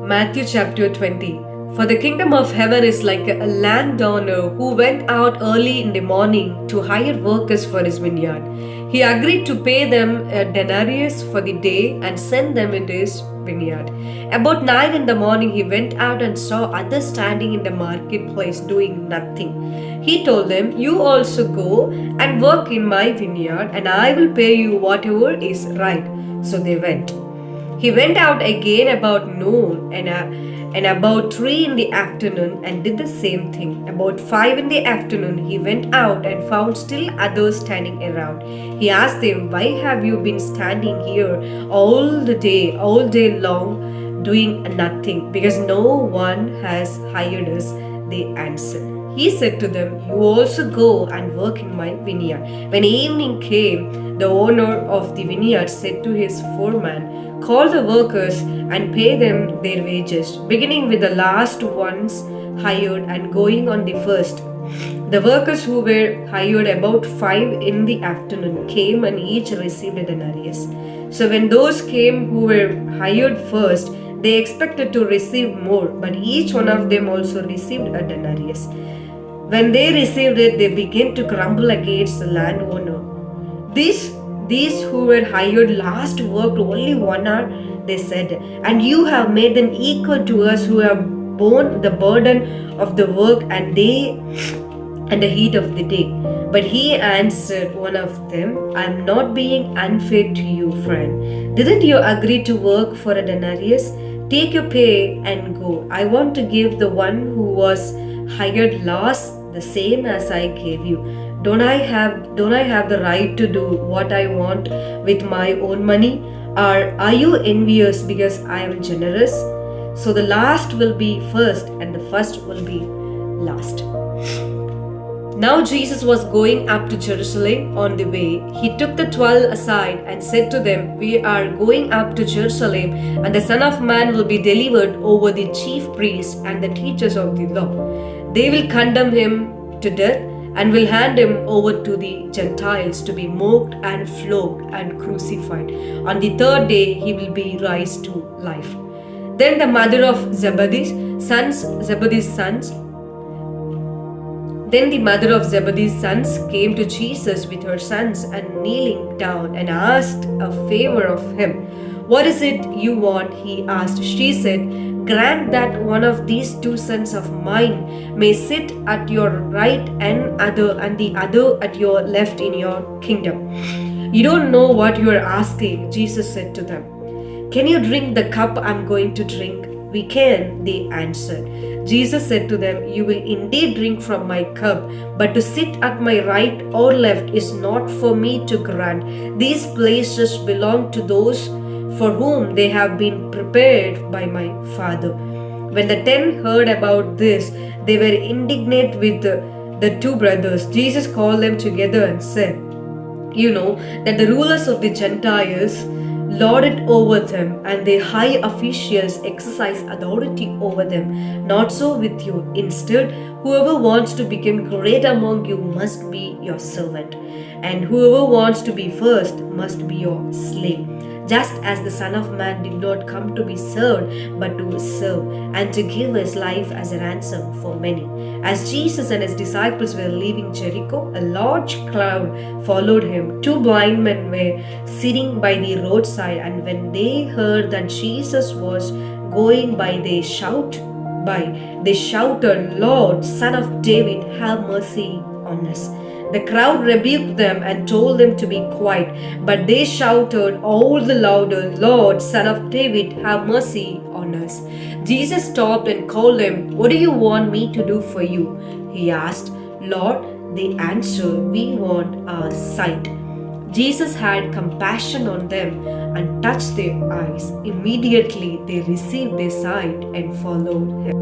Matthew chapter 20. For the kingdom of heaven is like a landowner who went out early in the morning to hire workers for his vineyard. He agreed to pay them a denarius for the day and send them into his vineyard. About 9 in the morning, he went out and saw others standing in the marketplace doing nothing. He told them, "You also go and work in my vineyard, and I will pay you whatever is right." So they went. He went out again about noon and about 3 in the afternoon and did the same thing. About 5 in the afternoon, he went out and found still others standing around. He asked them, "Why have you been standing here all day long, doing nothing?" "Because no one has hired us," they answered. He said to them, "You also go and work in my vineyard." When evening came, the owner of the vineyard said to his foreman, "Call the workers and pay them their wages, beginning with the last ones hired and going on the first." The workers who were hired about 5 in the afternoon came and each received a denarius. So when those came who were hired first, they expected to receive more, but each one of them also received a denarius. When they received it, they began to grumble against the landowner. These who were hired last worked only 1 hour, they said, "and you have made them equal to us who have borne the burden of the work and the heat of the day." But he answered one of them, "I am not being unfair to you, friend. Didn't you agree to work for a denarius? Take your pay and go. I want to give the one who was hired last the same as I gave you. Don't I have the right to do what I want with my own money? Or are you envious because I am generous? So the last will be first and the first will be last." Now Jesus was going up to Jerusalem. On the way, he took the 12 aside and said to them, "We are going up to Jerusalem, and the Son of Man will be delivered over the chief priests and the teachers of the law. They will condemn him to death and will hand him over to the Gentiles to be mocked and flogged and crucified. On the third day he will be raised to life." Then the mother of Zebedee's sons came to Jesus with her sons and kneeling down and asked a favor of him. "What is it you want?" he asked. She said, "Grant that one of these 2 sons of mine may sit at your right and the other at your left in your kingdom." "You don't know what you are asking," Jesus said to them. "Can you drink the cup I'm going to drink?" "We can," they answered. Jesus said to them, "You will indeed drink from my cup, but to sit at my right or left is not for me to grant. These places belong to those for whom they have been prepared by my Father." When the 10 heard about this, they were indignant with the 2 brothers. Jesus called them together and said, "You know that the rulers of the Gentiles lord it over them, and the high officials exercise authority over them. Not so with you. Instead, whoever wants to become great among you must be your servant, and whoever wants to be first must be your slave. Just as the Son of Man did not come to be served, but to serve, and to give his life as a ransom for many." As Jesus and his disciples were leaving Jericho, a large crowd followed him. 2 blind men were sitting by the roadside, and when they heard that Jesus was going by, they shouted, "Lord, Son of David, have mercy on us." The crowd rebuked them and told them to be quiet, but they shouted all the louder, "Lord, Son of David, have mercy on us." Jesus stopped and called them. "What do you want me to do for you?" he asked. "Lord," they answered, "we want our sight." Jesus had compassion on them and touched their eyes. Immediately they received their sight and followed him.